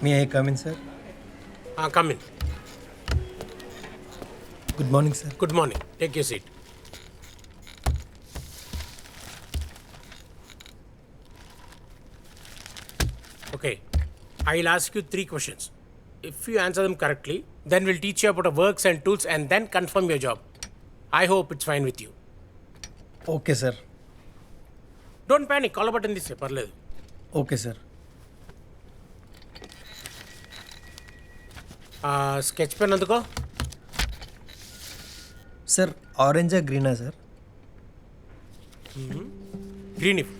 May I come in sir? Come in. Good morning sir. Good morning. Take your seat. Okay. I'll ask you 3 questions. If you answer them correctly, then we'll teach you about the works and tools and then confirm your job. I hope it's fine with you. Okay sir. Don't panic. Call button this parledu. Okay sir. Sketch pen అందుకో. Sir ఆరెంజా గ్రీనా sir? Green if.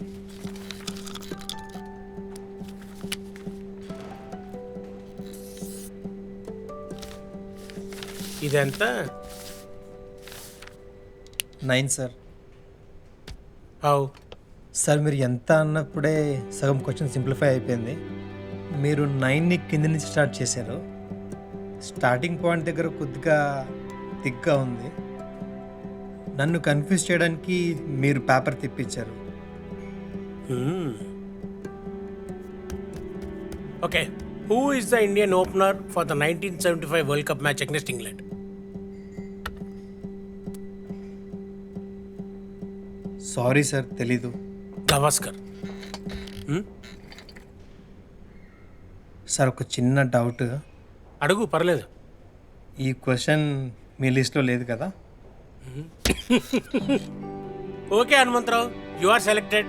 ఇదెంత? 9 sir. How? Sir మీరు ఎంత అన్నప్పుడే సగం question simplify అయిపోయింది. మీరు 9ని కింద నుంచి స్టార్ట్ చేశారు. స్టార్టింగ్ పాయింట్ దగ్గర కొద్దిగా థిక్గా ఉంది. నన్ను కన్ఫ్యూజ్ చేయడానికి మీరు paper తిప్పించారు. Okay. Who is the Indian opener for the 1975 World Cup match against England? Sorry sir, తెలీదు. Gavaskar. సార్ ఒక చిన్న డౌట్. అడుగు, పర్లేదు. ఈ క్వశ్చన్ మీ లిస్ట్లో లేదు కదా? Okay, Hanumantrao, you are selected.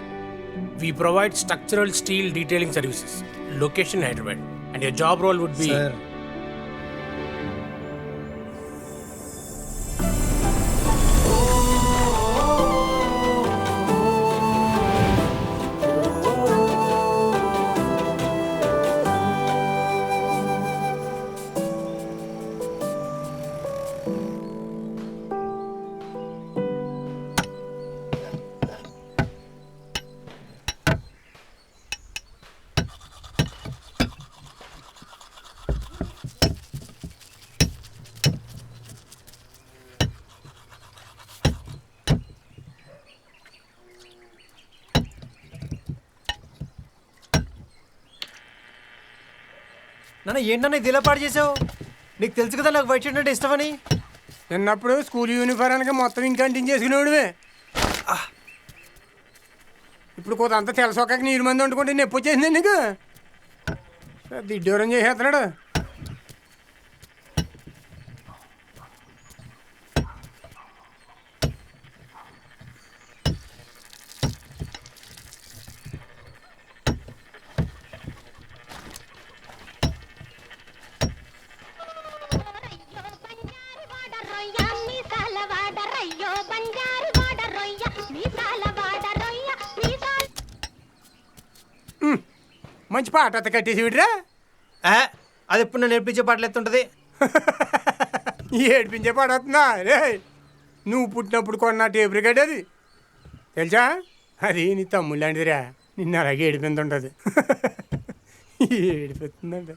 We provide structural steel detailing services. Location Hyderabad. And your job role would be... sir నాన్న ఏంటన్నా ఇది ఇలా పాడు చేసావు? నీకు తెలుసు కదా నాకు వైట్ షర్ట్ అంటే ఇష్టమని. చిన్నప్పుడు స్కూల్ యూనిఫారానికి మొత్తం ఇంకా అంటించేసుకునేవాడివే. ఇప్పుడు కొంత తెలుసొక్క నీరు మంది వండుకుంటే నొప్పి వచ్చేసింది నీకు. దిడ్డూరం చేసేస్తున్నాడు. మంచి పాట అత్త కట్టేసి విడిరా. అది ఎప్పుడు నన్ను నేర్పించే పాటలు ఎత్తుంటుంది. ఏడిపించే పాట వస్తుందా రే? నువ్వు పుట్టినప్పుడు కొన్న టేప్ రికార్డ్ అది తెలుసా? అది నీ తమ్ముళ్ళు లాంటిదిరా. నిన్ను అలాగే ఏడిపింతుంటుంది. ఏడిపిస్తుందంట.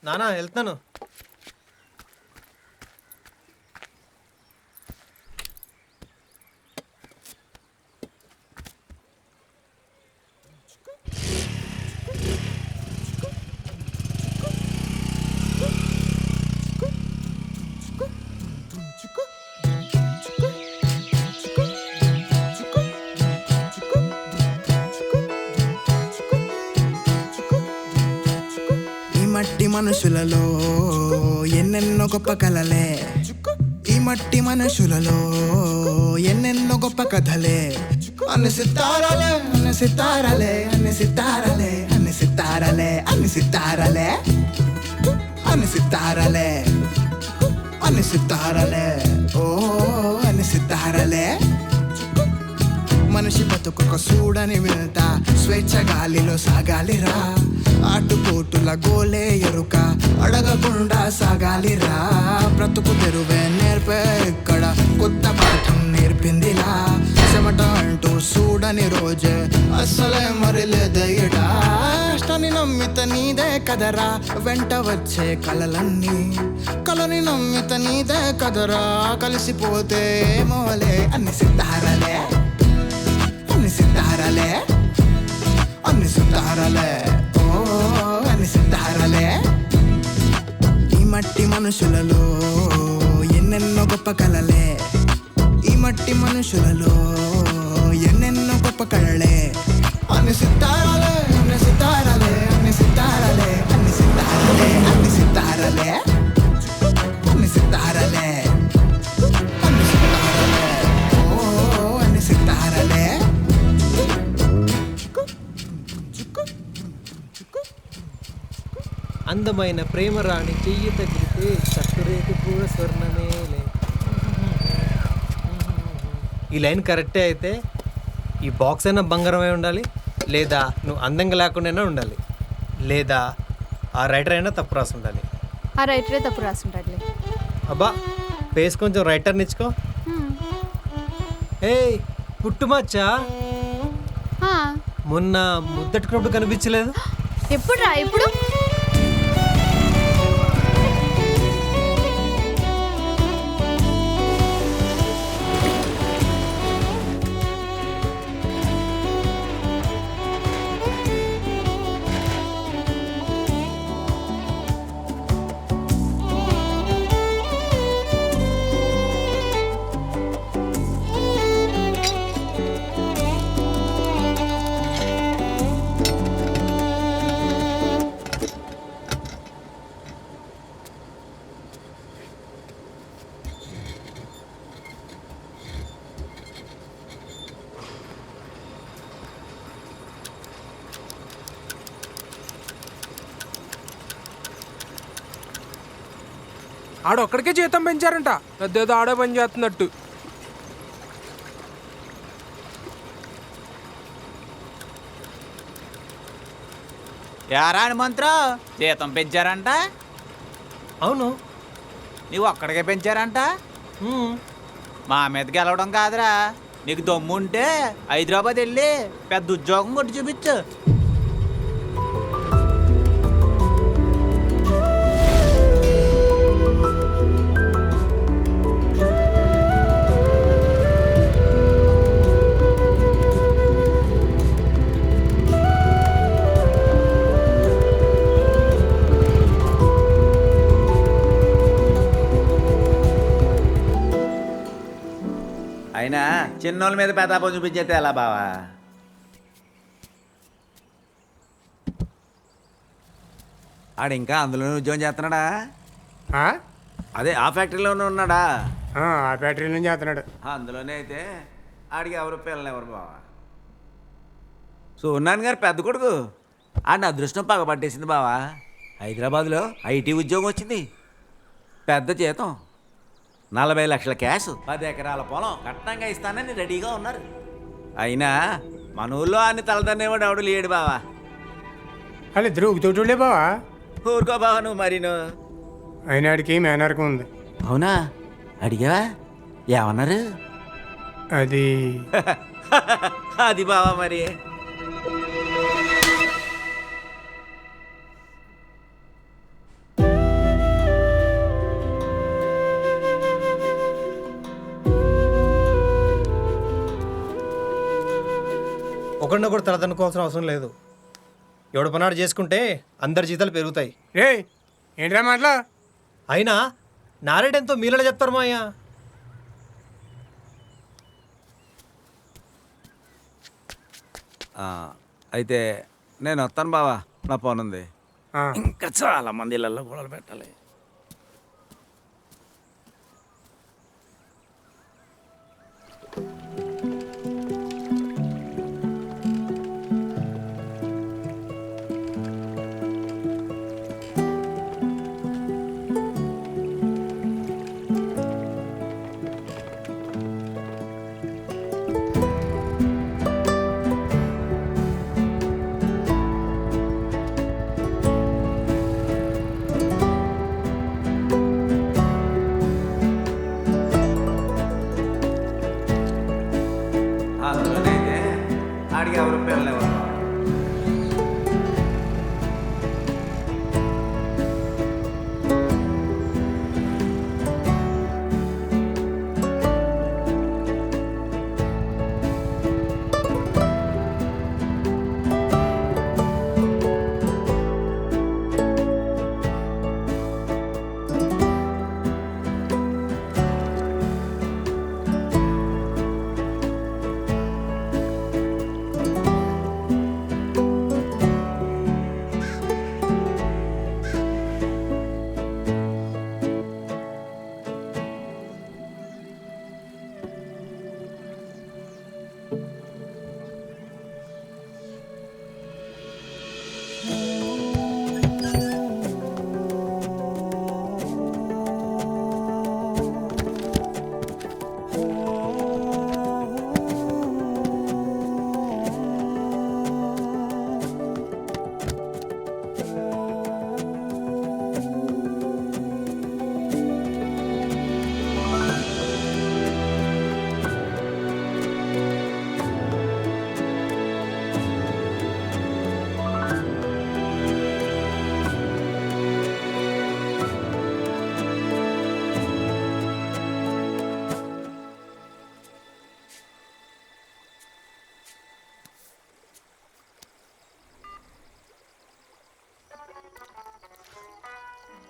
నానా వెళ్తాను. మనుషులలో ఎన్నెన్నో గొప్ప కలలే, ఈ మట్టి మనుషులలో ఎన్నెన్నో గొప్ప కథలే. అన్ని సితారలే అన్ని సితారలే అన్ని సితారలే అన్ని సితారలే అన్ని సితారలే అన్ని సితారలే అన్ని సితారలే ఓ అన్ని సితారలే. మనిషి బతుకొక సూడని వెళ్తా, స్వేచ్ఛ గాలిలో సాగాలిరా, ఆటుపోటుల గోలే ఎరుక అడగకుండా సాగాలిరా. బ్రతుకు తెరువే నేర్పే ఇక్కడ కొత్త పాఠం నేర్పిందిలా, చెమట అంటూ చూడని రోజే అస్సలే మరిలేదయ్యడా. కష్టాన్ని నమ్మిత నీదే కదరా వెంట వచ్చే కలలన్నీ, కలని నమ్మిత నీదే కదరా కలిసిపోతే మోలే. అన్ని సితారలే అన్ని సితారలే అన్ని సితారలే ఓ అన్ని సితారలే. ఈ మట్టి మనుషులలో ఎన్నెన్నో గొప్ప కలలే, ఈ మట్టి మనుషులలో ఎన్నెన్నో గొప్ప కళలే. అన్ని సితారలే అన్ని సితారలే అన్ని సితారలే అన్ని సితారలే అన్ని సితారలే అన్ని సితారలే అన్ని సితారలే ఓ అన్ని సితారలే. అందమైన ప్రేమ రాణి చెయ్యి తగిలితే చట్టురేకు కూడా స్వర్ణమేలే. ఈ లైన్ కరెక్టే అయితే ఈ బాక్స్ అయినా బంగారమై ఉండాలి, లేదా నువ్వు అందంగా లేకుండా ఉండాలి, లేదా ఆ రైటర్ అయినా తప్పు రాసి ఉండాలి. ఆ రైటరే తప్పు రాసుంటాడులే. అబ్బా పేస్ కొంచెం రైటర్ని ఇచ్చుకో. ఏయ్ పుట్టుమచ్చా, మొన్న ముద్దట్టుకున్నప్పుడు కనిపించలేదు. ఎప్పుడు రా ఎప్పుడు? ఆడొక్కడికే జీతం పెంచారంట, పెద్దేదో ఆడే పని చేస్తున్నట్టు. యారాని మంత్రం జీతం పెంచారంట? అవును. నీవు ఒక్కడికే పెంచారంట? మా మీదకి వెళ్ళడం కాదురా, నీకు దమ్ము ఉంటే హైదరాబాద్ వెళ్ళి పెద్ద ఉద్యోగం కొట్టి చూపించు. అయినా చిన్నోళ్ళ మీద పెతాపం చూపించేస్తే ఎలా బావా? ఆడు ఇంకా అందులోనే ఉద్యోగం చేస్తున్నాడా? ఆ? అదే ఆ ఫ్యాక్టరీలోనే ఉన్నాడా? ఆ ఫ్యాక్టరీలో చేస్తున్నాడు. అందులోనే అయితే ఆడికి ఎవరు పిల్లలు ఎవరు బావా? సూర్యనారాయణ గారు పెద్ద కొడుకు, ఆడిని అదృష్టం పగబట్టేసింది బావా. హైదరాబాద్లో ఐటీ ఉద్యోగం వచ్చింది, పెద్ద జీతం, 40 లక్షల క్యాష్, 10 ఎకరాల పొలం కట్నంగా ఇస్తానని రెడీగా ఉన్నారు. అయినా మన ఊళ్ళో అన్ని తలదన్నేవాడు ఎవడు లేడు బావా. వాళ్ళిద్దరు ఊగుతోటోళ్ళే బావా. ఊరుకో బావా నువ్వు మరీను. అయినాడికి మేనర్కం ఉంది. అవునా? అడిగావా? ఏమన్నారు? అది అది బావా మరి. ఒకరినొకరు తలదనుకోవాల్సిన అవసరం లేదు. ఎవడు పనాడు చేసుకుంటే అందరి జీతాలు పెరుగుతాయి. రే ఏంట్రా మాటలు? అయినా నారేడెంతో మీలో చెప్తారు మాయ్యా. అయితే నేను వస్తాను బావా, నా పని ఉంది. ఆ. ఇంకా చాలా మంది ఇళ్ళల్లో గొడవలు పెట్టాలి. అందులోనైతే ఆడికి ఎవరు పిల్లలు ఎవరు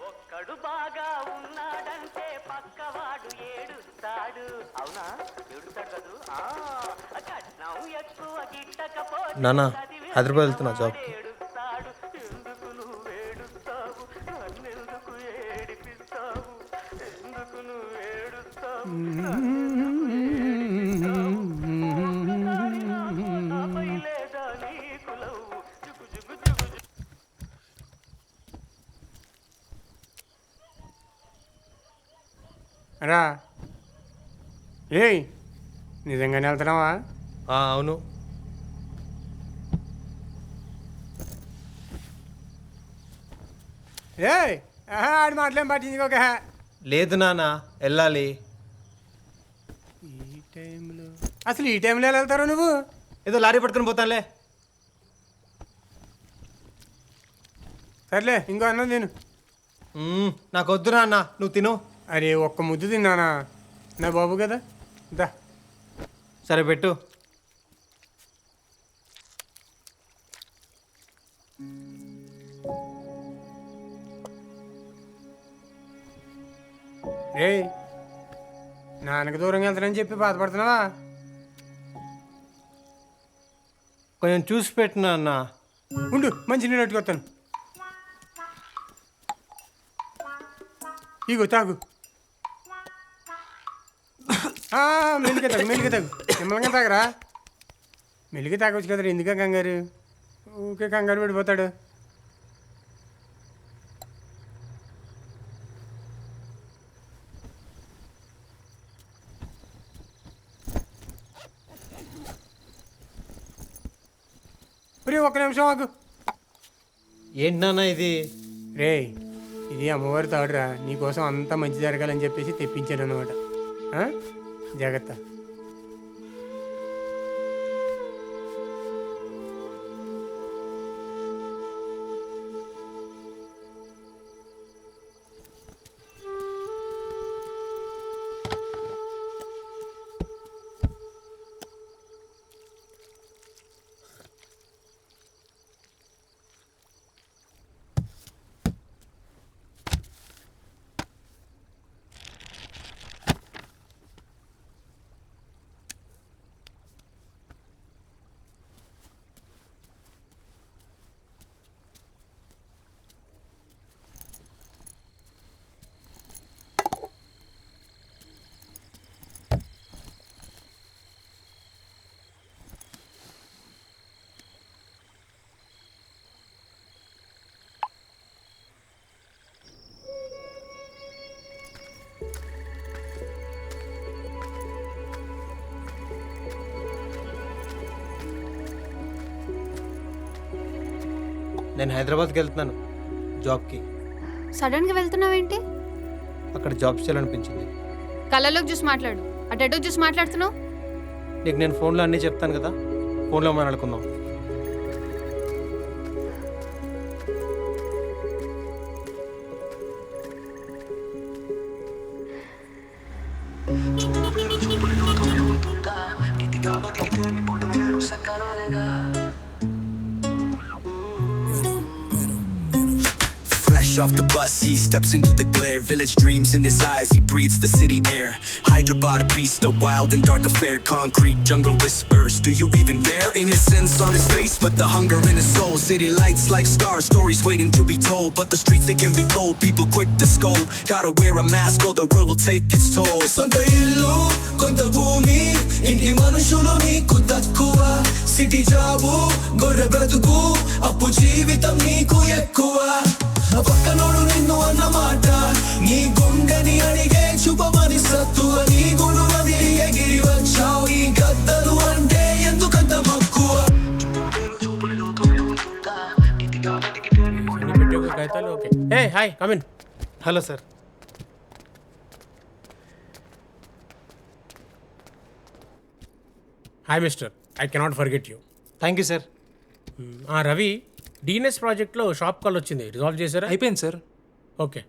ఒక్కడు బాగా ఉన్నాడంటే పక్కవాడు ఏడుస్తాడు. అవునా? ఏడుస్తాడు కదూ? కట్నం ఎక్కువ గిట్టకపోతే నాన్న హైదరాబాద్ వెళ్తున్నా జాబ్కి. ఏడుస్తాడు. ఎందుకు నువ్వు ఏడుస్తావు? నన్నెందుకు ఏడిపిస్తావు? ఎందుకు నువ్వు ఏడుస్తావు? నాపై లేదా నీకు లవ్వు? జుగు జుగు జుగు జుగు. రా ఏయ్ నిజంగానే వెళ్తున్నావా? అవును. ఏయ్ ఆడి మాటలేం పట్టించుకోక. లేదు నాన్న వెళ్ళాలి. ఈ టైంలో అసలు ఈ టైంలో ఎలా వెళ్తారు నువ్వు? ఏదో లారీ పట్టుకొని పోతానులే. సర్లే ఇంకో అన్నం తిను. నాకు వద్దు నాన్న, నువ్వు తిను. అరే ఒక్క ముద్దు తిన్నానా? నా బాబు కదా, దా. సరే పెట్టు. రేయ్ నాన్నకి దూరంగా వెళ్తానని చెప్పి బాధపడుతున్నావా? కొంచెం చూసి పెట్టు నాన్న. ఉండు మంచి నీళ్ళు పెట్టుకొస్తాను. ఇగో తాగు. మెల్లిగా తాగు, మెల్లిగా తాగు, నిమ్మలంగా తాగరా. మెల్లిగా తాగొచ్చు కదరా, ఎందుక కంగారు? ఊకే కంగారు పడిపోతాడు. ప్రియ ఒక్క నిమిషం ఆగు. ఏంటి నాన్న ఇది? రేయ్ ఇది అమ్మవారి తాడురా, నీకోసం అంతా మంచి జరగాలని చెప్పేసి తెప్పించాను అనమాట. జాగ్రత్త. నేను హైదరాబాద్కి వెళ్తున్నాను జాబ్కి. సడన్గా వెళ్తున్నావేంటి? అక్కడ జాబ్ చేయాలనిపించింది. కళ్ళలోకి చూసి మాట్లాడు. అటు చూసి మాట్లాడుతున్నావు. నీకు నేను ఫోన్లో అన్నీ చెప్తాను కదా, ఫోన్లో మాట్లాడుకుందాం. Fresh off the bus, he steps into the glare. Village dreams in his eyes, he breathes the city air. Hyderabad a beast, a wild and dark affair. Concrete jungle whispers, do you even dare? Innocence on his face, but the hunger in his soul. City lights like stars, stories waiting to be told. But the streets, they can be cold, people quick to scold. Gotta wear a mask or the world will take its toll. Santa illu, konta bhumi, inti manushulo neeku takkuva. City jabu, gorre bratuku, appu jeevitam neeku ekkuva. పక్కనోడు నిన్ను అన్నమాట, నీ గుండెని అడిగే చూపమని సత్తువ. నీ గుడు వదిలి ఎగిరి వచ్చావు, ఈ గద్దలు అంటే ఎందుకంత మక్కువ? Okay. Hey hi, come in. Hello sir. Hi mister, I cannot forget you. Thank you sir. Ravi, DNS ప్రాజెక్ట్లో షాప్ కాల్ వచ్చింది, రిజాల్వ్ చేశారా? అయిపోయింది సార్. Okay.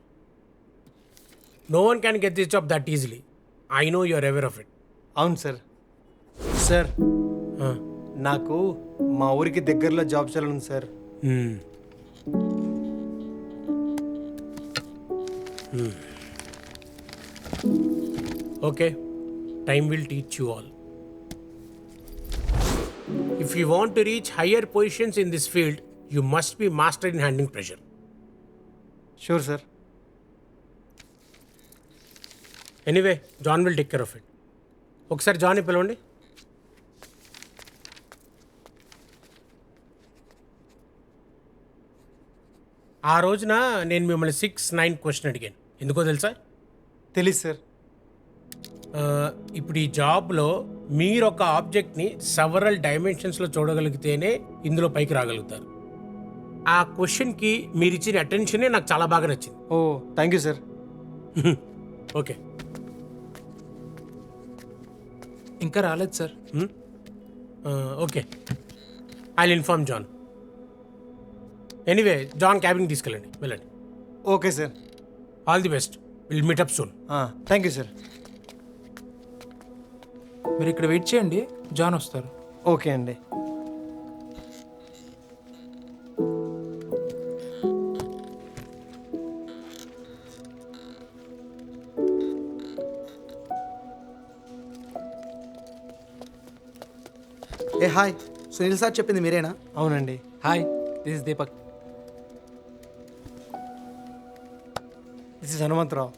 No one can get this job that easily. I know you are aware of it. అవును sir. Sir, నాకు మా ఊరికి దగ్గరలో జాబ్ చేయాలని sir. Okay, time will teach you all. If you want to reach higher positions in this field, you must be master in handling pressure. Sure sir. Anyway, John will take care of it. ఒకసారి జాన్ని పిలవండి. ఆ రోజున నేను మిమ్మల్ని 6-9 question అడిగాను. ఎందుకో తెలుసా? తెలీదు సార్. ఇప్పుడు ఈ జాబ్లో మీరు ఒక ఆబ్జెక్ట్ని సెవరల్ డైమెన్షన్స్లో చూడగలిగితేనే ఇందులో పైకి రాగలుగుతారు. ఆ క్వశ్చన్కి మీరు ఇచ్చిన అటెన్షనే నాకు చాలా బాగా నచ్చింది. Oh, thank you sir. Okay. ఇంకా రాలేదు sir. Okay, I will inform John. Anyway, John cabin తీసుకెళ్ళండి, వెళ్ళండి. Okay sir. All the best, will meet up soon. Thank you sir. మీరు ఇక్కడ వెయిట్ చేయండి, జాన్ వస్తారు. ఓకే అండి. ఏ హాయ్, సునీల్ సార్ చెప్పింది మీరేనా? అవునండి. Hi, this is Deepak. This is Hanumantharao.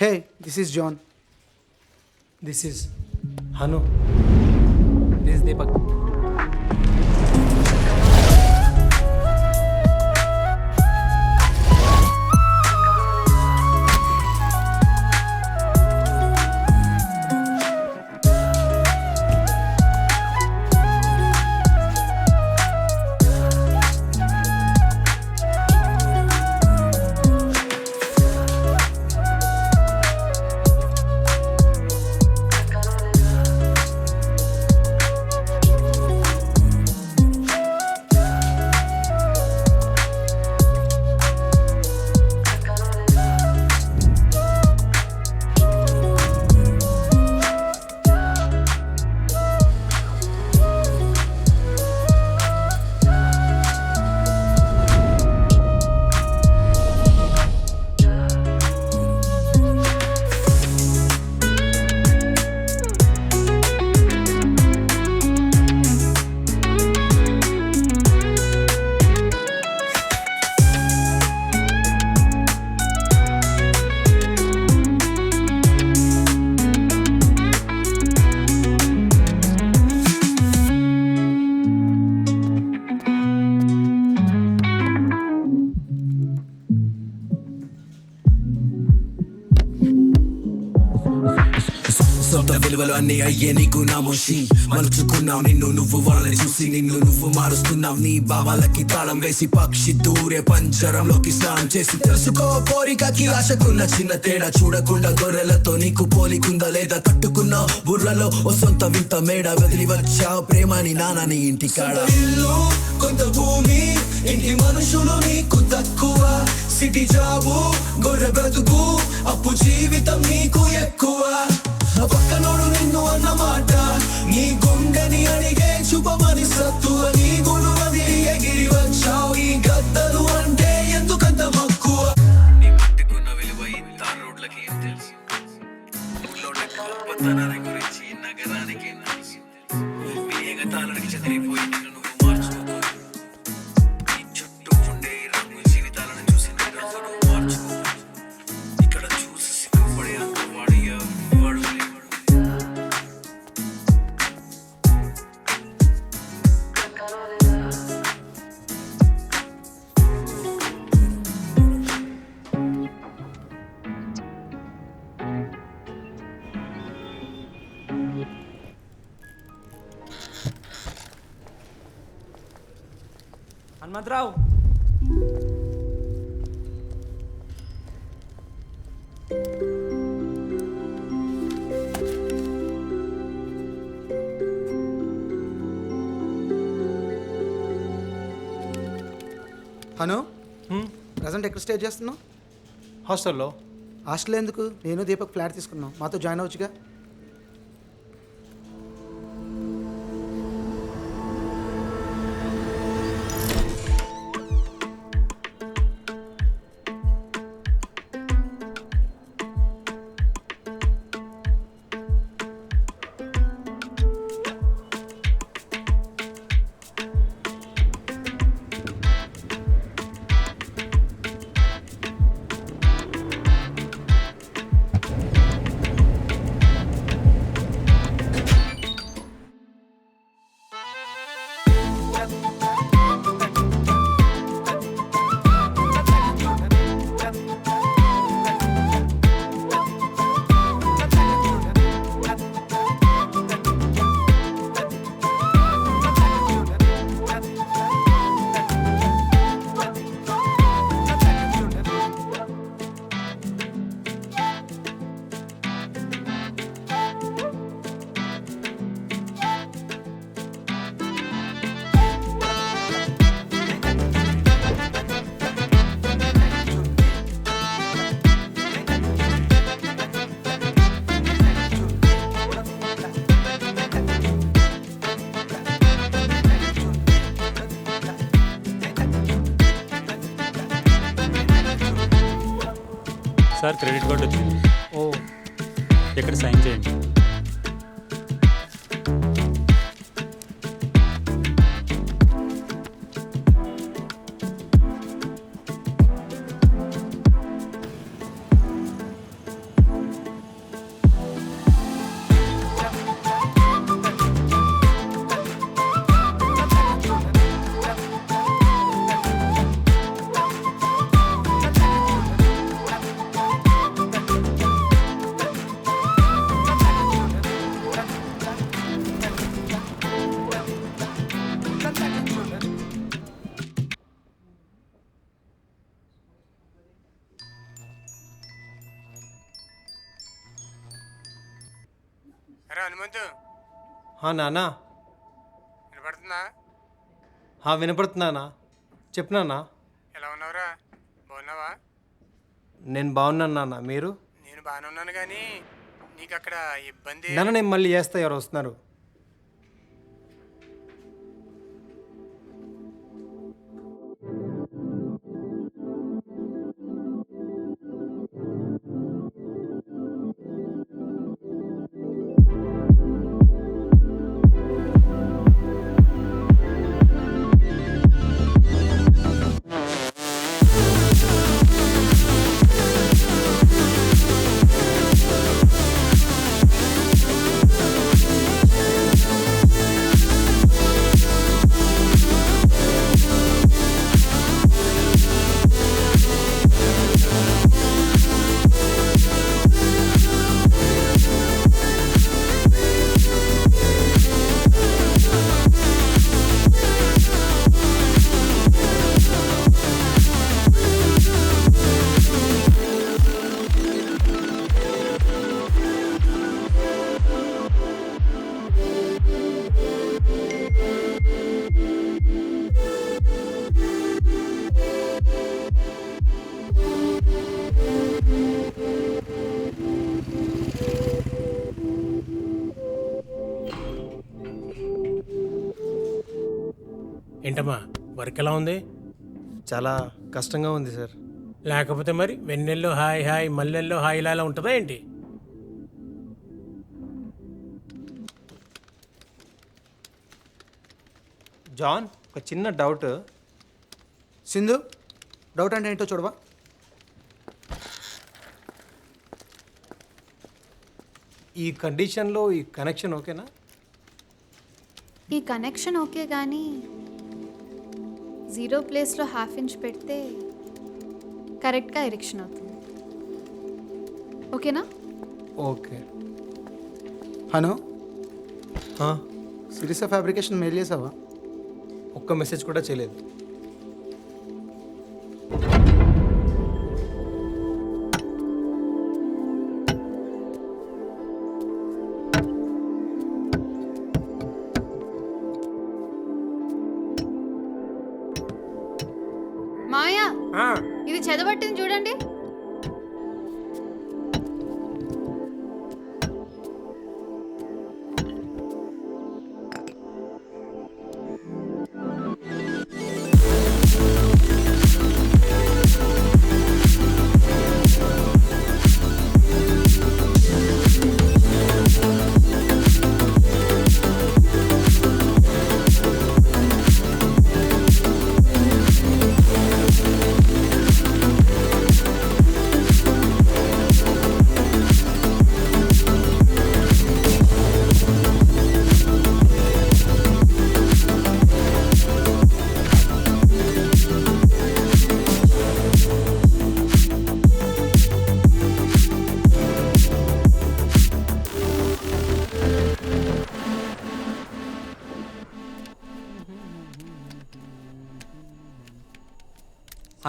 Hey, this is John. This is Hanu. This is Deepak. సొంత విలువలు అన్ని అయ్యే నీకు నా మోషి మలుచుకున్నావు నిన్ను నువ్వు వాళ్ళని చూసి నిన్ను నువ్వు మారుస్తున్నావు నీ భావాలకి తాళం వేసి పక్షి దూరే పంజరంలోకి స్నానం చేసి తెలుసుకో కోరికకి ఆశకున్న చిన్న తేడా చూడకుండా గొర్రెలతో నీకు పోలికుందా లేదా కట్టుకున్న బుర్రలో ఓ సొంత వింత మేడ వదిలి వచ్చావు ప్రేమని నాన్నని ఇంటి కాడ ఇల్లు కొంత భూమి ఇంటి మనుషులు నీకు తక్కువ సిటీ జాబు గొర్రె బ్రతుకు అప్పు జీవితం నీకు ఎక్కువ పక్కనోడు నిన్ను అన్నమాట నీ గుండెని అడిగే చూపమని సత్తువ నీ గుడు వదిలి ఎగిరి వచ్చావు ఈ గద్దలు అంటే ఎందుకంత మక్కువ నీ పట్టుకున్న విలువ ఇంత రోడ్లకి ఏం తెలుసు ఊళ్ళో గొప్పతనాన్ని గురించి నగరానికి ఏం తెలుసు వేగతాలకి చెదిరిపోయి నిన్ను నువ్వు మార్చుకో నీ చుట్టూ ఉండే రంగు జీవితాలను చూసి నిరాశను మార్చుకో ఇక్కడ చూసి సిగ్గుపడే అంత వాడు ఎవడు లేడు హనుమంతరావు హను ప్రజెంట్ ఎక్కడ స్టే చేస్తున్నావు? హాస్టల్లో. హాస్టల్ ఎందుకు? నేను దీపక్ ఫ్లాట్ తీసుకున్నాం, మాతో జాయిన్ అవ్వచ్చుగా. సార్ క్రెడిట్ కార్డు వచ్చింది. ఓ, ఇక్కడ సైన్ చేయండి. అరే హనుమంతు, నానా. వినపడుతుందా? వినపడుతున్నానా? చెప్పు నాన్న. ఎలా ఉన్నావురా? బాగున్నావా? నేను బాగున్నాను నాన్న. మీరు? నేను బాగానే ఉన్నాను, కానీ నీకు అక్కడ ఇబ్బంది నాన్న, నేను మళ్ళీ చేస్తా. ఎవరు వస్తున్నారు? ఏంటమ్మా వర్క్ ఎలా ఉంది? చాలా కష్టంగా ఉంది సార్. లేకపోతే మరి వెన్నెల్లో హాయ్ హాయ్ మల్లెల్లో హాయ్ ఇలా ఉంటుందా ఏంటి? జాన్, ఒక చిన్న డౌట్. సింధు, డౌట్ అంటే ఏంటో చూడవా? ఈ కండిషన్లో ఈ కనెక్షన్ ఓకేనా? ఈ కనెక్షన్ ఓకే కానీ 0 ప్లేస్లో ½ ఇంచ్ పెడితే కరెక్ట్గా ఎరిక్షన్ అవుతుంది. ఓకేనా? Okay. Hanu, series fabrication mail చేసావా? ఒక్క మెసేజ్ కూడా చేయలేదు. మాయా, ఆ, ఇది చదవట్టింది చూడండి.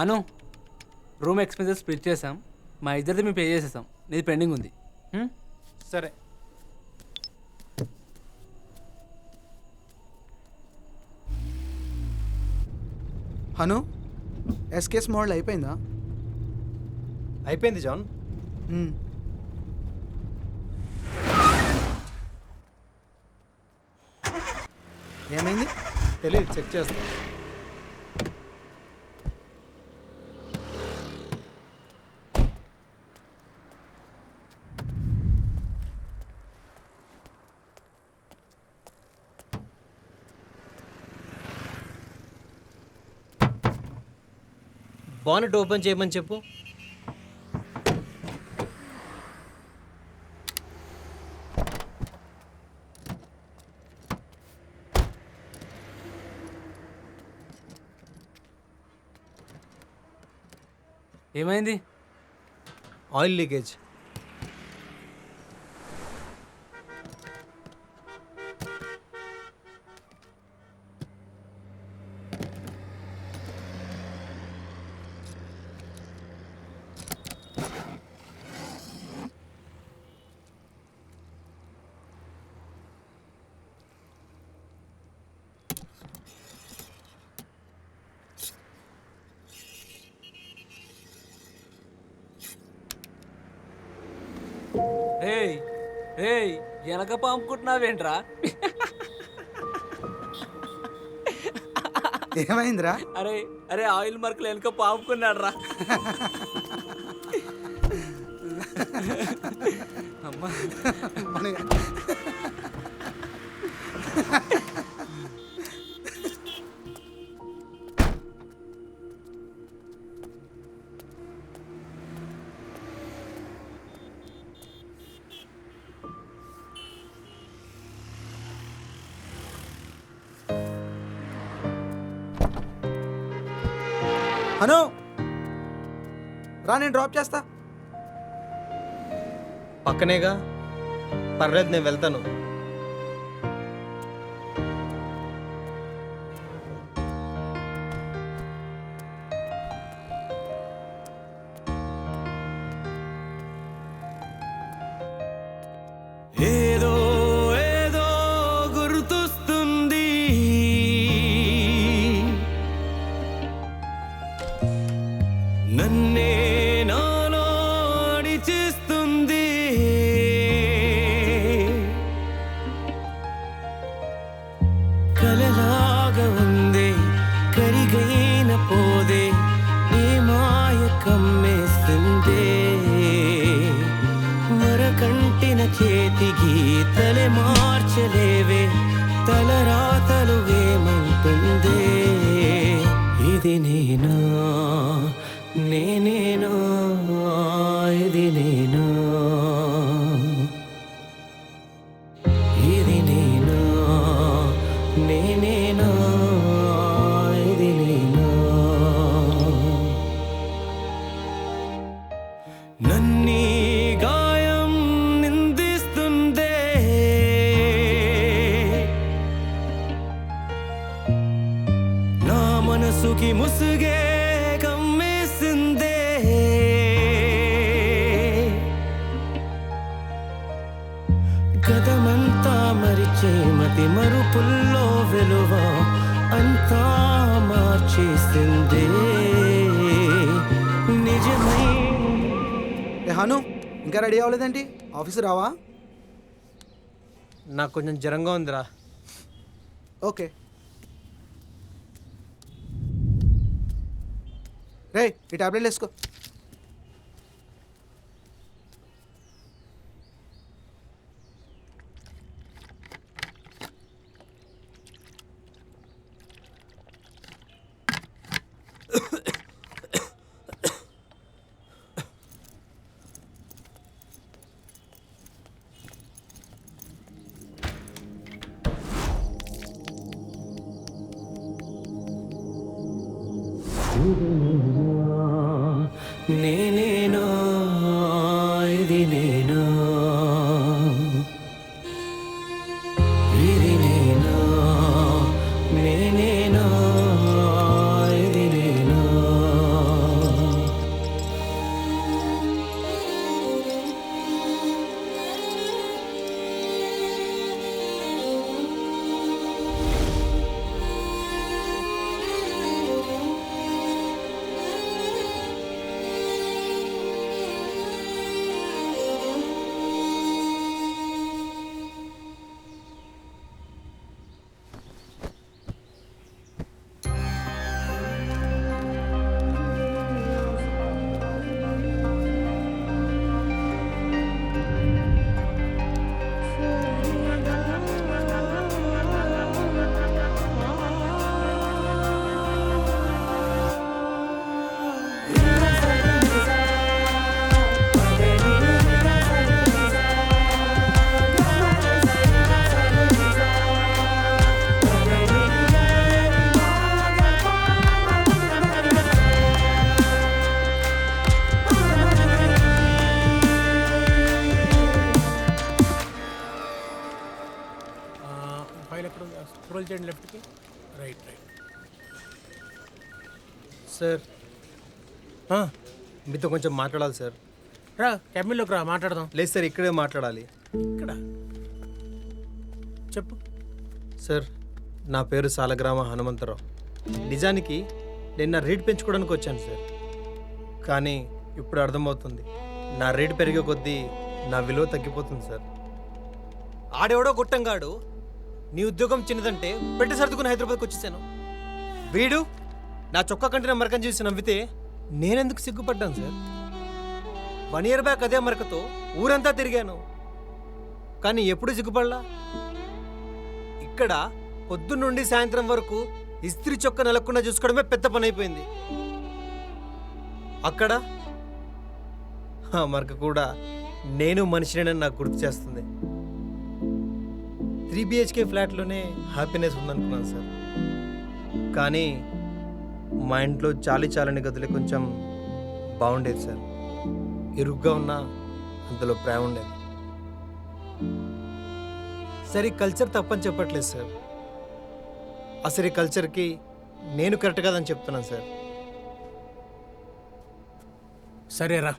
అను, రూమ్ ఎక్స్పెన్సెస్ స్ప్లిట్ చేసాం. మా ఇద్దరిది మేము పే చేసేసాం. నీది పెండింగ్ ఉంది. సరే. హను, ఎస్కేస్ మోడల్ అయిపోయిందా? అయిపోయింది జాన్. ఏమైంది? తెలియదు, చెక్ చేస్తాను. బానెట్ ఓపెన్ చేయమని చెప్పు. ఏమైంది? Oil leakage. ఏయ్ ఏయ్, వెనక పంపుకుంటున్నావేంట్రా? ఏమైందిరా? అరే అరే, ఆయిల్ మార్కులు వెనక పాముకున్నాడు రా. అమ్మా, హను, రా, నేను డ్రాప్ చేస్తా. పక్కనేగా, పర్లేదు, నేను వెళ్తాను. ఏదో ఏదో గుర్తొస్తుంది, నన్నే నాలో అడిచేస్తుంది. వెలుగైన పోదే ఈ మాయ కమ్మేసిందే మరకంటిన చేతి గీతలే మార్చలేవే తలరాతలు ఏమంటుందే ఇది నేనా నేనేనా ఇది నేనా ఇది నేనా నేనేనా ఇది నేనా నన్నీ గాయం నిందిస్తుందే నా మనసుకి ముసుగే కమ్మేసిందే గతమంతా మరిచే మతి మరుపుల్లో వెలువ అంతా మార్చేసిందే నిజమై ఏ హాను ఇంకా రెడీ అవ్వలేదేంటి ఆఫీస్ రావా? నాకు కొంచెం జ్వరంగా ఉందిరా. ఓకే. రే ఈ టాబ్లెట్లు వేసుకో. నేనేనా ఇది నేనా ఇది నేనా నేనేనా ఇది నేనా ఫైల్ ఎక్కడ స్క్రోల్ చేయండి లెఫ్ట్కి. రైట్. సార్ మీతో కొంచెం మాట్లాడాలి సార్. రా క్యాబిన్లోకి రా మాట్లాడదాం. లేదు సార్, ఇక్కడే మాట్లాడాలి. ఇక్కడ చెప్పు. సార్ నా పేరు సాలగ్రామ హనుమంతరావు. నిజానికి నేను నా రేట్ పెంచుకోవడానికి వచ్చాను సార్. కానీ ఇప్పుడు అర్థమవుతుంది, నా రేటు పెరిగే కొద్దీ నా విలువ తగ్గిపోతుంది సార్. ఆడెవడో గుట్టంగాడు నీ ఉద్యోగం చిన్నదంటే పెట్టి సర్దుకుని హైదరాబాద్కి వచ్చేసాను. వీడు నా చొక్కా కంటిన మరకం చూసి నవ్వితే నేనెందుకు సిగ్గుపడ్డాను సార్? 1 year బ్యాక్ అదే మరకతో ఊరంతా తిరిగాను, కానీ ఎప్పుడు సిగ్గుపడలా. ఇక్కడ పొద్దున్నుండి సాయంత్రం వరకు ఇస్త్రీ చొక్క నెలకుండా చూసుకోవడమే పెద్ద పని అయిపోయింది. అక్కడ ఆ మరక కూడా నేను మనిషిని నాకు గుర్తు చేస్తుంది. 3 BHK ఫ్లాట్లోనే హ్యాపీనెస్ ఉందనుకున్నాను సార్. కానీ మా ఇంట్లో చాలని గదులే కొంచెం బాగుండేది సార్. ఇరుగ్గా ఉన్నా అంతలో ప్రేమ ఉండేది. సరే కల్చర్ తప్పని చెప్పట్లేదు సార్, అసలు ఈ కల్చర్కి నేను కరెక్ట్ కాదని చెప్తున్నాను సార్. సరేరా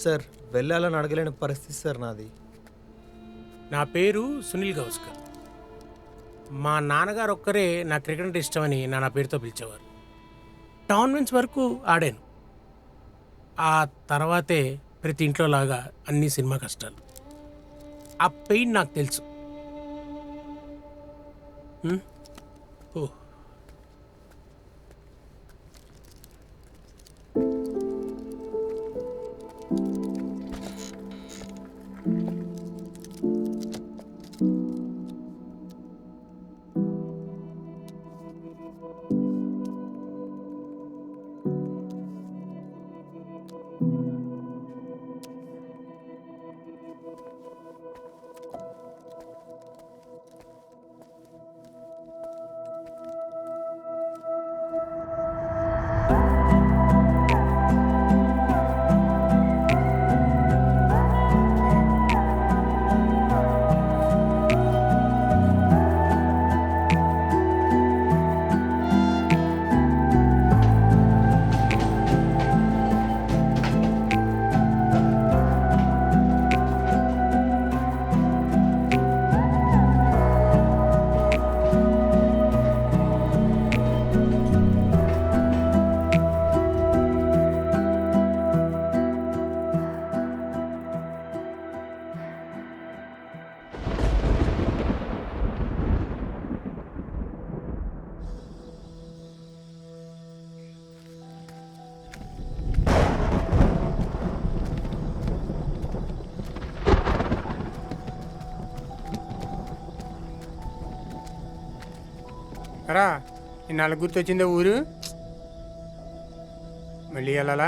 సార్ వెళ్ళాలని అడగలేని పరిస్థితి సార్ నాది. నా పేరు సునీల్ గౌస్కర్. మా నాన్నగారు ఒక్కరే నా క్రికెట్ అంటే ఇష్టమని నా పేరుతో పిలిచేవారు. టోర్నమెంట్స్ వరకు ఆడాను. ఆ తర్వాతే ప్రతి ఇంట్లో లాగా అన్ని సినిమా కష్టాలు. ఆ పెయిన్ నాకు తెలుసు. రా ఇన్నాళ్ళ గుర్తొచ్చిందా ఊరు? మళ్ళీ వెళ్ళాలా?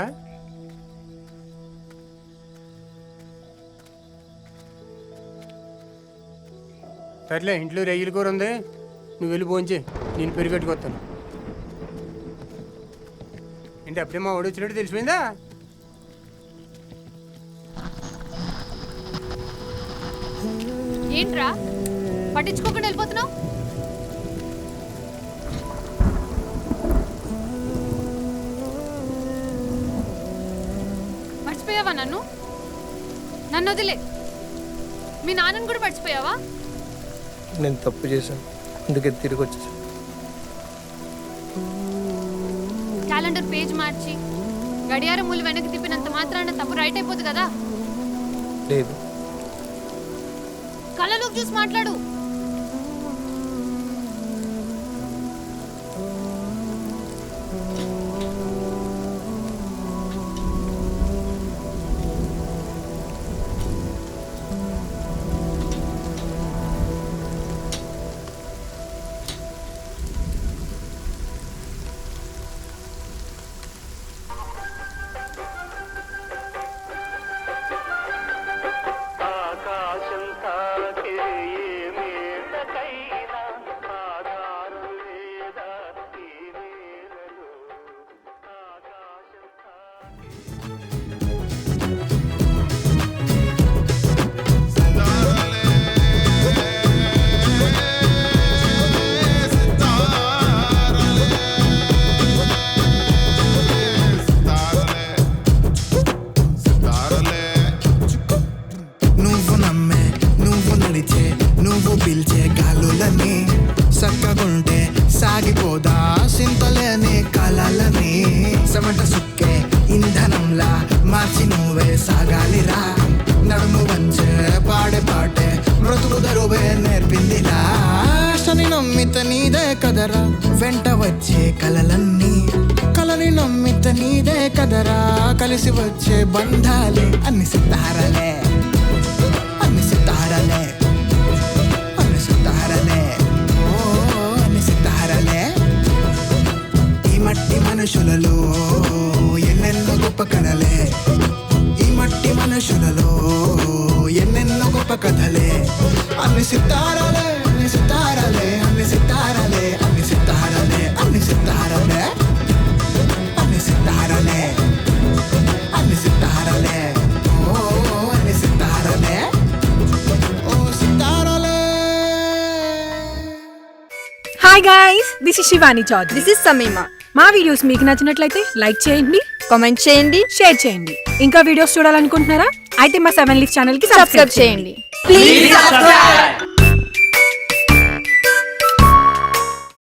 సర్లే, ఇంట్లో రొయ్యల కూర ఉంది, నువ్వు వెళ్ళి భోంచే, నేను పెరిగట్టుకొస్తాను. ఏంటి అప్పుడే మా వాడు వచ్చినట్టు తెలిసిపోయిందా? ఏంట్రా పట్టించుకోకుండా వెళ్ళిపోతున్నావు? మర్చిపోయావా నన్ను? నన్ను వదిలే. మీ నాన్నని కూడా మర్చిపోయావా? నేను తప్పు చేశాను, అందుకే తిరిగి వచ్చేసాను. క్యాలెండర్ పేజ్ మార్చి గడియారం మూలు వెనక్కి తిప్పినంత మాత్రాన తప్పు రైట్ అయిపోతుంది కదా? లేదు, కళ్ళలోకి చూసి మాట్లాడు. ఆకాశం తాకే ఏ మేడకైనా ఆధారం లేదా ఈ నేలలో. ఆకాశం తాకే నువ్వు నమ్మే, నువ్వు నడిచే, నువ్వు పిలిచే గాలులని చక్కగుంటే సాగిపోదా సింతలేని కలలని. చెమట సుక్కే ఇంధనంలా మార్చి నువ్వే సాగాలిరా. నడుము వంచే పాడే పాటే బ్రతుకు దరువే నేర్పిందిలా. శని నమ్మిత నీదే కదరా వెంట వచ్చే కలలన్నీ. కలని నమ్మిత నీదే కదరా కలిసి వచ్చే బంధాలే. అన్ని సితారలే, అన్ని సితారలే, అన్ని సితారలే, ఓ అన్ని సితారలే. ఈ మట్టి మనుషులలో ఎన్నెన్నో గొప్ప కథలే. ఈ మట్టి మనుషులలో ఎన్నెన్నో గొప్ప కథలే. అన్ని సితారలే, అన్ని సితారలే, అన్ని సితారలే, అన్ని సితారలే, అన్ని సితారలే, అన్ని సితారలే, అన్ని సితారలే, ఓ అన్ని సితారలే, ఓ సితారలే. Hi guys, this is Shivani Chowdary. This is Sameema. మా వీడియోస్ మీకు నచ్చినట్లయితే లైక్ చేయండి, కామెంట్ చేయండి, షేర్ చేయండి. ఇంకా వీడియోస్ చూడాలనుకుంటున్నారా? అయితే మా 7 లీఫ్ ఛానల్ కి సబ్స్క్రైబ్ చేయండి. Please subscribe.